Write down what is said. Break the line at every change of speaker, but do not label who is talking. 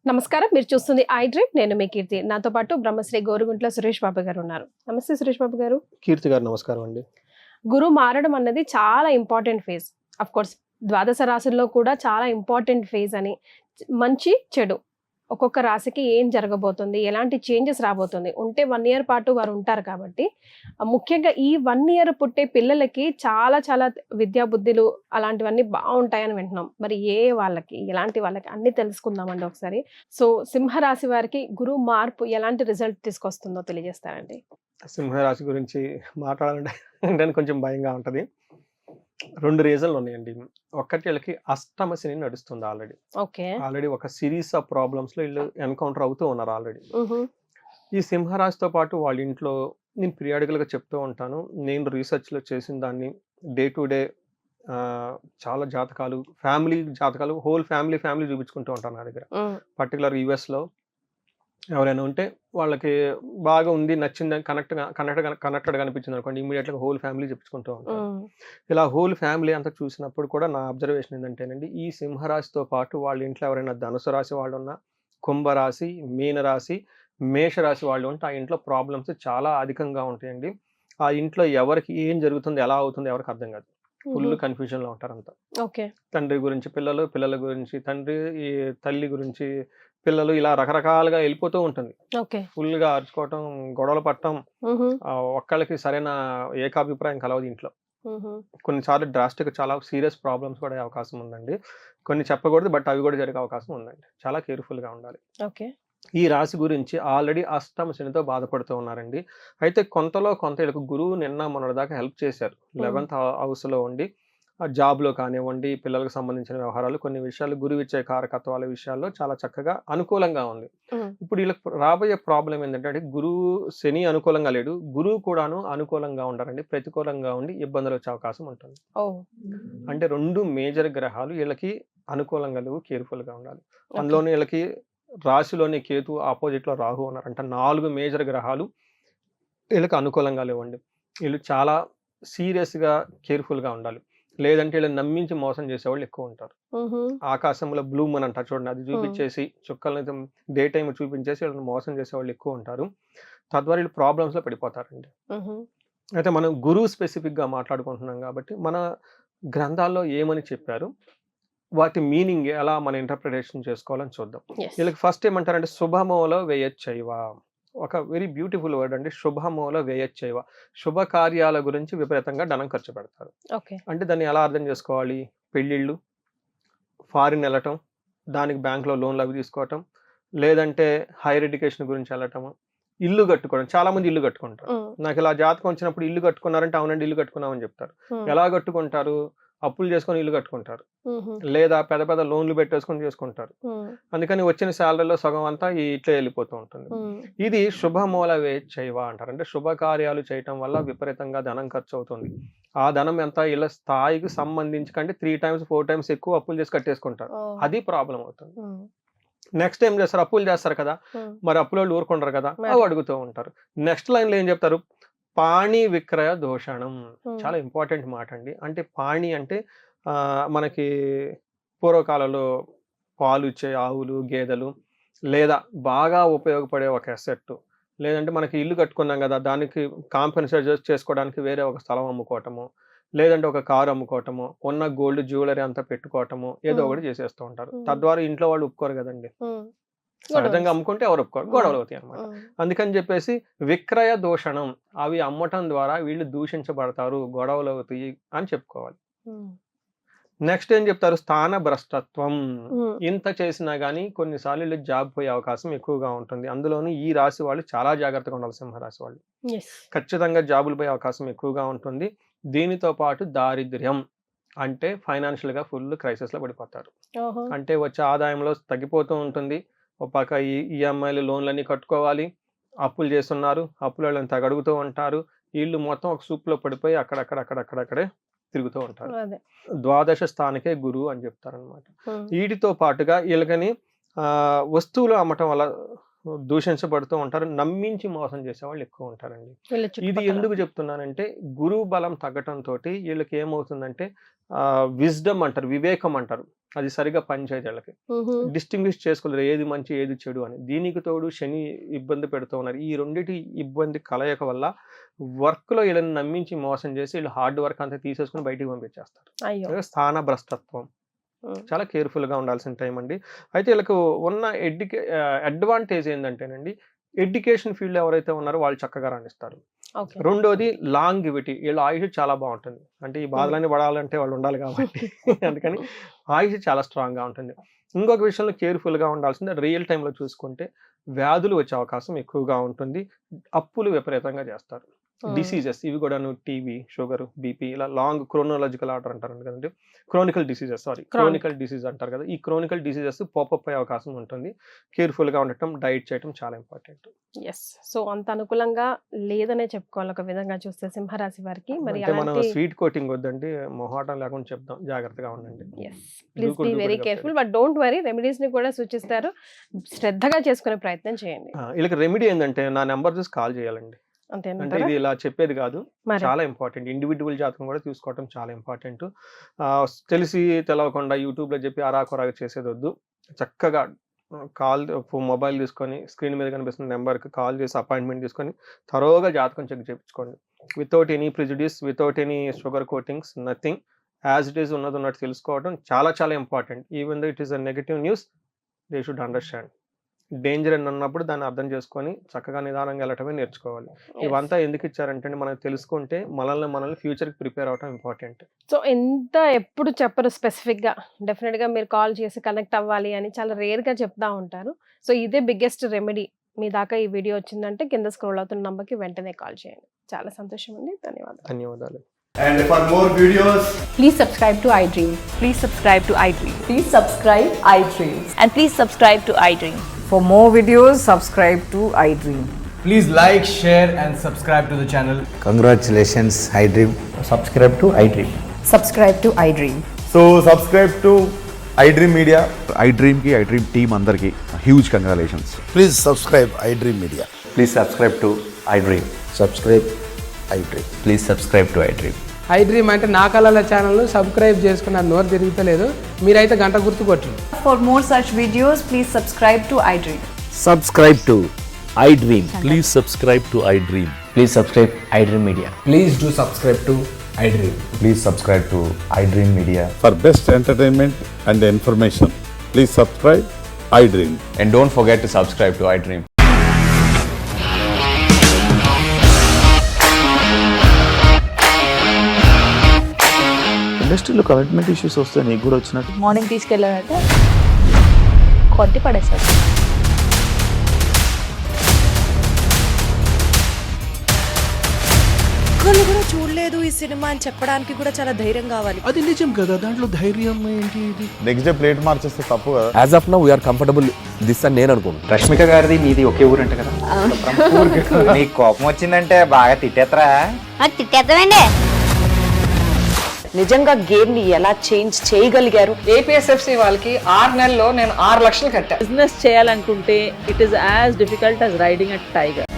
నమస్కారం, మీరు చూస్తుంది ఐ డ్రీమ్. నేను మీ కీర్తి. నాతో పాటు బ్రహ్మశ్రీ గోరుగుంట్ల సురేష్ బాబు గారు ఉన్నారు. నమస్తే సురేష్ బాబు గారు.
కీర్తి గారు నమస్కారం అండి.
గురువు మారడం అన్నది చాలా ఇంపార్టెంట్ ఫేజ్. అఫ్ కోర్స్ ద్వాదశ రాశుల్లో కూడా చాలా ఇంపార్టెంట్ ఫేజ్ అని. మంచి చెడు ఒక్కొక్క రాశికి ఏం జరగబోతుంది, ఎలాంటి చేంజెస్ రాబోతుంది, ఉంటే 1 year పాటు వారు ఉంటారు కాబట్టి ముఖ్యంగా ఈ 1 year పుట్టే పిల్లలకి చాలా చాలా విద్యా బుద్ధులు అలాంటివన్నీ బాగుంటాయని వింటున్నాం. మరి వాళ్ళకి ఎలాంటి వాళ్ళకి అన్ని తెలుసుకుందామండి ఒకసారి. సో సింహరాశి వారికి గురువు మార్పు ఎలాంటి రిజల్ట్ తీసుకొస్తుందో తెలియజేస్తారండి.
సింహరాశి గురించి మాట్లాడాలంటే కొంచెం భయంగా ఉంటది. 2 రీజన్లు ఉన్నాయండి. ఒక్కటి వీళ్ళకి అష్టమ శని నడుస్తుంది ఆల్రెడీ. ఆల్రెడీ ఒక సిరీస్ ఆఫ్ ప్రాబ్లమ్స్ లో వీళ్ళు ఎన్కౌంటర్ అవుతూ ఉన్నారు ఆల్రెడీ. ఈ సింహరాశితో పాటు వాళ్ళ ఇంట్లో నేను పీరియాడికల్ గా చెప్తూ ఉంటాను. నేను రీసెర్చ్ లో చేసిన దాన్ని డే టు డే చాలా జాతకాలు, ఫ్యామిలీ జాతకాలు, హోల్ ఫ్యామిలీ చూపించుకుంటూ ఉంటాను నా దగ్గర. పర్టికులర్ యుఎస్ లో ఎవరైనా ఉంటే వాళ్ళకి బాగా ఉంది, నచ్చింది, కనెక్టెడ్ అనిపించింది అనుకోండి, ఇమీడియట్ గా హోల్ ఫ్యామిలీ చెప్పుకుంటూ ఉంటాను. ఇలా హోల్ ఫ్యామిలీ అంతా చూసినప్పుడు కూడా నా అబ్జర్వేషన్ ఏంటంటేనండి, ఈ సింహరాశితో పాటు వాళ్ళ ఇంట్లో ఎవరైనా ధనుసు రాశి వాళ్ళు ఉన్నా, కుంభరాశి, మీనరాశి, మేషరాశి వాళ్ళు ఉంటే ఆ ఇంట్లో ప్రాబ్లమ్స్ చాలా అధికంగా ఉంటాయండి. ఆ ఇంట్లో ఎవరికి ఏం జరుగుతుంది, ఎలా అవుతుంది ఎవరికి అర్థం కాదు. ఫుల్ కన్ఫ్యూజన్ లో ఉంటారంతా. తండ్రి గురించి పిల్లలు, పిల్లల గురించి తండ్రి, ఈ తల్లి గురించి పిల్లలు, ఇలా రకరకాలుగా వెళ్ళిపోతూ ఉంటుంది. ఫుల్ గా అరుచుకోవటం, గొడవలు పట్టడం, ఒక్కళ్ళకి సరైన ఏకాభిప్రాయం కలవదు ఇంట్లో. కొన్నిసార్లు డ్రాస్టిక్ చాలా సీరియస్ ప్రాబ్లమ్స్ కూడా అవకాశం ఉందండి. కొన్ని చెప్పకూడదు, బట్ అవి కూడా జరిగే అవకాశం ఉందండి. చాలా కేర్ఫుల్ గా ఉండాలి. ఈ రాశి గురించి ఆల్రెడీ అష్టమ శనితో బాధపడుతూ ఉన్నారండి. అయితే కొంతలో కొంత వీళ్ళకి గురువు నిన్న మొన్నటిదాకా హెల్ప్ చేశారు. 11th హౌస్ లో ఉండి జాబ్ లో కానివ్వండి, పిల్లలకు సంబంధించిన వ్యవహారాలు, కొన్ని విషయాలు, గురువు ఇచ్చే కారకత్వాల విషయాల్లో చాలా చక్కగా అనుకూలంగా ఉంది. ఇప్పుడు వీళ్ళకి రాబోయే ప్రాబ్లం ఏంటంటే, గురువు శని అనుకూలంగా లేడు, గురువు కూడాను అనుకూలంగా ఉండాలండి, ప్రతికూలంగా ఉండి ఇబ్బందులు వచ్చే అవకాశం ఉంటుంది. అంటే 2 మేజర్ గ్రహాలు వీళ్ళకి అనుకూలంగా లేవు, కేర్ఫుల్ గా ఉండాలి. అందులోనే వీళ్ళకి రాశిలోని కేతు, ఆపోజిట్ లో రాహు ఉన్నారు. అంటే 4 మేజర్ గ్రహాలు వీళ్ళకి అనుకూలంగా లేవండి. వీళ్ళు చాలా సీరియస్ గా కేర్ఫుల్ గా ఉండాలి. లేదంటే వీళ్ళని నమ్మించి మోసం చేసేవాళ్ళు ఎక్కువ ఉంటారు. ఆకాశంలో బ్లూ మూన్ అంటారు చూడండి, అది చూపించేసి చుక్కలను డే టైం చూపించేసి వీళ్ళని మోసం చేసేవాళ్ళు ఎక్కువ ఉంటారు. తద్వారా వీళ్ళు ప్రాబ్లమ్స్ లో పడిపోతారండి. అయితే మనం గురువు స్పెసిఫిక్ గా మాట్లాడుకుంటున్నాం కాబట్టి మన గ్రంథాల్లో ఏమని చెప్పారు, వాటి మీనింగ్ ఎలా మన ఇంటర్ప్రిటేషన్ చేసుకోవాలని చూద్దాం. వీళ్ళకి ఫస్ట్ ఏమంటారంటే, శుభమూల వ్యయచ్చైవ. ఒక వెరీ బ్యూటిఫుల్ వర్డ్ అండి, శుభమూల వ్యయచ్చైవ. శుభ కార్యాల గురించి విపరీతంగా ధనం ఖర్చు పెడతారు. అంటే దాన్ని ఎలా అర్థం చేసుకోవాలి? పెళ్ళిళ్ళు, ఫారిన్ వెళ్ళటం, దానికి బ్యాంక్ లో లోన్లు అవి తీసుకోవటం, లేదంటే హైయర్ ఎడ్యుకేషన్ గురించి వెళ్ళటము, ఇల్లు కట్టుకోవడం. చాలా మంది ఇల్లు కట్టుకుంటారు. నాకు ఇలా జాతకం వచ్చినప్పుడు ఇల్లు కట్టుకున్నారంటే అవునండి ఇల్లు కట్టుకున్నామని చెప్తారు. ఎలా కట్టుకుంటారు? అప్పులు చేసుకొని ఇల్లు కట్టుకుంటారు, లేదా పెద్ద పెద్ద లోన్లు పెట్టేసుకొని చేసుకుంటారు. అందుకని వచ్చిన శాలరీలో సగం అంతా ఇట్లా వెళ్ళిపోతూ ఉంటుంది. ఇది శుభమూల వ్యయచ్చైవ అంటారు. అంటే శుభకార్యాలు చేయటం వల్ల విపరీతంగా ధనం ఖర్చు అవుతుంది. ఆ ధనం ఎంత వీళ్ళ స్థాయికి సంబంధించి కంటే 3 times 4 times ఎక్కువ అప్పులు చేసి కట్టేసుకుంటారు. అది ప్రాబ్లం అవుతుంది. నెక్స్ట్ ఏం చేస్తారు? అప్పులు చేస్తారు కదా, మరి అప్పులో ఊరుకుంటారు కదా, అవి అడుగుతూ ఉంటారు. నెక్స్ట్ లైన్ లో ఏం చెప్తారు? పాణి విక్రయ దోషణం. చాలా ఇంపార్టెంట్ మాట అండి. అంటే పాణి అంటే మనకి పూర్వకాలంలో పాలు ఇచ్చే ఆవులు, గేదెలు, లేదా బాగా ఉపయోగపడే ఒక అసెట్, లేదంటే మనకి ఇల్లు కట్టుకున్నాం కదా, దానికి కాంపెన్సేట్ చేసుకోవడానికి వేరే ఒక స్థలం అమ్ముకోవటము, లేదంటే ఒక కారు అమ్ముకోవటము, ఉన్న గోల్డ్ జ్యువెలరీ అంతా పెట్టుకోవటము, ఏదో ఒకటి చేసేస్తూ ఉంటారు. తద్వారా ఇంట్లో వాళ్ళు ఒప్పుకోరు కదండి. సహజంగా అమ్ముకుంటే ఎవరు ఒప్పుకోరు, గొడవలు అవుతాయి అనమాట. అందుకని చెప్పేసి విక్రయ దూషణం, అవి అమ్మటం ద్వారా వీళ్ళు దూషించబడతారు, గొడవలు అవుతాయి అని చెప్పుకోవాలి. నెక్స్ట్ ఏం చెప్తారు? స్థాన భ్రష్టత్వం. ఇంత చేసినా గానీ కొన్నిసార్లు వీళ్ళు జాబ్ పోయే అవకాశం ఎక్కువగా ఉంటుంది. అందులోనూ ఈ రాశి వాళ్ళు చాలా జాగ్రత్తగా ఉండాలి. సింహరాశి వాళ్ళు ఖచ్చితంగా జాబులు పోయే అవకాశం ఎక్కువగా ఉంటుంది. దీనితో పాటు దారిద్ర్యం, అంటే ఫైనాన్షియల్ గా ఫుల్ క్రైసిస్ లో పడిపోతారు. అంటే వచ్చే ఆదాయంలో తగ్గిపోతూ ఉంటుంది. ఒక పక్క ఈఎంఐలు, లోన్లన్నీ కట్టుకోవాలి, అప్పులు చేస్తున్నారు, అప్పుల వాళ్ళని తగడుగుతూ ఉంటారు. వీళ్ళు మొత్తం ఒక సూప్ లో పడిపోయి అక్కడక్కడే తిరుగుతూ ఉంటారు. ద్వాదశ స్థానికే గురువు అని చెప్తారు అనమాట. వీటితో పాటుగా వీళ్ళకని వస్తువులు అమ్మటం వల్ల దూషించబడుతూ ఉంటారు, నమ్మించి మోసం చేసేవాళ్ళు ఎక్కువ ఉంటారండి.
వీళ్ళ
ఇది
చుట్టుపక్కల.
ఎందుకు చెప్తున్నానంటే గురువు బలం తగ్గటంతో వీళ్ళకి ఏమవుతుందంటే విజ్డమ్ అంటారు, వివేకం అంటారు, అది సరిగా పనిచేయదు వీళ్ళకి.
మ్హూ.
డిస్టింగ్విష్ చేసుకోలేరు ఏది మంచి ఏది చెడు అని. దీనికి తోడు శని ఇబ్బంది పెడుతూ ఉన్నారు. ఈ రెండిటి ఇబ్బంది కలయిక వల్ల వర్క్లో వీళ్ళని నమ్మించి మోసం చేసి వీళ్ళు హార్డ్ వర్క్ అంతా తీసేసుకుని బయటికి పంపించేస్తారు.
అయ్యో.
స్థాన భ్రష్టత్వం, చాలా కేర్ఫుల్గా ఉండాల్సిన టైం అండి. అయితే వీళ్ళకు ఉన్న అడ్వాంటేజ్ ఏంటంటేనండి, ఎడ్యుకేషన్ ఫీల్డ్ ఎవరైతే ఉన్నారో వాళ్ళు చక్కగా రాణిస్తారు.
ఓకే.
రెండోది లాంగివిటీ, వీళ్ళ ఆయుష్ చాలా బాగుంటుంది. అంటే ఈ బాధలన్నీ పడాలంటే వాళ్ళు ఉండాలి కాబట్టి అందుకని ఆయుష్ చాలా స్ట్రాంగ్గా ఉంటుంది. ఇంకొక విషయంలో కేర్ఫుల్గా ఉండాల్సింది, రియల్ టైంలో చూసుకుంటే వ్యాధులు వచ్చే అవకాశం ఎక్కువగా ఉంటుంది. అప్పులు విపరీతంగా చేస్తారు. డిసీజెస్ ఇవి కూడాను టీబీ, షుగర్, బీపీ, ఇలా లాంగ్ క్రోనాలజికల్ ఆర్డర్ అంటారు కదండి, క్రోనికల్ డిసీజెస్, క్రోనికల్ డిసీజ్ అంటారు కదా, ఈ క్రోనికల్ డిసీజెస్ పాపప్ అయ్యే అవకాశం ఉంటుంది. కేర్ఫుల్గా ఉండటం, డైట్ చేయటం చాలా ఇంపార్టెంట్.
ఎస్. సో అంత అనుకూలంగా లేదనే చెప్పుకోవాలి ఒక విధంగా చూస్తే సింహరాశి వారికి. మరి
అంటే మనం
అలాంటి
స్వీట్ కోటింగ్ వద్దండి, మొహాటం లేకుండా చెప్దాం, జాగ్రత్తగా ఉండండి.
Please be very careful. But don't worry, remedies ని కూడా సూచిస్తారు, శ్రద్ధగా చేసుకునే ప్రయత్నం చేయండి.
వీళ్ళకి రెమెడీ ఏంటంటే నా నెంబర్ చూసి కాల్ చేయాలండి. అంటే
అంతేనంటారా?
ఇది ఇలా చెప్పేది కాదు,
మరి
చాలా ఇంపార్టెంట్. ఇండివిజువల్ జాతకం కూడా చూసుకోవటం చాలా ఇంపార్టెంట్. తెలిసి తెలవకుండా యూట్యూబ్లో చెప్పి అరాకొరాగా చేసేది వద్దు. చక్కగా కాల్ మొబైల్ తీసుకొని స్క్రీన్ మీద కనిపిస్తున్న నెంబర్కి కాల్ చేసి అపాయింట్మెంట్ తీసుకొని థరోగా జాతకం చెక్ చేయించుకోండి. Without any prejudice, without any sugar coatings, nothing, as it is ఉన్నట్టు తెలుసుకోవడం చాలా చాలా important. Even though it is a negative news, they should understand. Danger అని అన్నప్పుడు దాన్ని అర్థం చేసుకొని చక్కగా నిదానంగా వెళ్ళటమే నేర్చుకోవాలి. ఇవంతా ఎందుకు ఇచ్చారంటే మనకు తెలుసుకుంటే మనల్ని ఫ్యూచర్కి ప్రిపేర్ అవటం ఇంపార్టెంట్.
సో ఎంత ఎప్పుడు చెప్పరు స్పెసిఫిక్ గా, డెఫినెట్ గా మీరు కాల్ చేసి కనెక్ట్ అవ్వాలి అని చాలా రేర్ గా చెప్తా ఉంటారు. సో ఇదే బిగ్గెస్ట్ రెమెడీ. మీ దాకా ఈ వీడియో వచ్చిందంటే కింద స్క్రోల్ అవుతున్న నంబర్కి వెంటనే కాల్ చేయండి. చాలా సంతోషం అండి,
ధన్యవాదాలు.
And for more videos,
Please subscribe to iDream.
Please subscribe to iDream.
Please subscribe iDream.
And please subscribe to iDream.
For more videos, subscribe to iDream.
please like, share and subscribe to the channel.
Congratulations, iDream.
subscribe to iDream.
Subscribe to iDream.
So subscribe to iDream Media.
iDream team andarki huge congratulations.
Please subscribe iDream Media.
Please subscribe to iDream.
Subscribe iDream.
Please subscribe to iDream.
iDream అంటే నా కళల ఛానల్ను subscribe చేసుకున్న నోరు తిరుగుతలేదు, మీరైతే గంట గుర్తు కొట్టండి.
For more such videos, please subscribe to iDream.
Subscribe to iDream.
Please subscribe to iDream.
Please subscribe iDream Media.
Please do subscribe to iDream.
Please subscribe to iDream Media.
For best entertainment and information, please subscribe iDream.
And don't forget to subscribe to iDream.
ఇండస్ట్రీలో commitment issues వస్తే నీకు కూడా వచ్చినట్టు
morning తీసుకెళ్ళారంటే కొట్టి పడేసారు.
ఒక్కళ్ళు కూడా చూడలేదు ఈ సినిమా అని చెప్పడానికి కూడా చాలా ధైర్యం కావాలి.
అది నిజం కదా, దాంట్లో ధైర్యం ఏంటి? ఇది
నెక్స్ట్ డే ప్లేట్ మార్చేస్తే తప్పు కదా.
As of now we are comfortable this అని నేను అనుకుంటున్నాను.
రష్మిక గారిది మీది ఒకే ఊరు అంట కదా. నీకు కోపం వచ్చిందంటే బాగా తిట్టేత్తరా?
తిట్టేద్దామండి.
నిజంగా గేమ్ ని ఎలా చేంజ్ చేయగలిగారు?
ఏపీఎస్ఎఫ్సి వాళ్ళకి 6 నెలల్లో నేను 6 లక్షలు కట్టా.
బిజినెస్ చేయాలనుకుంటే it is as difficult as riding a tiger.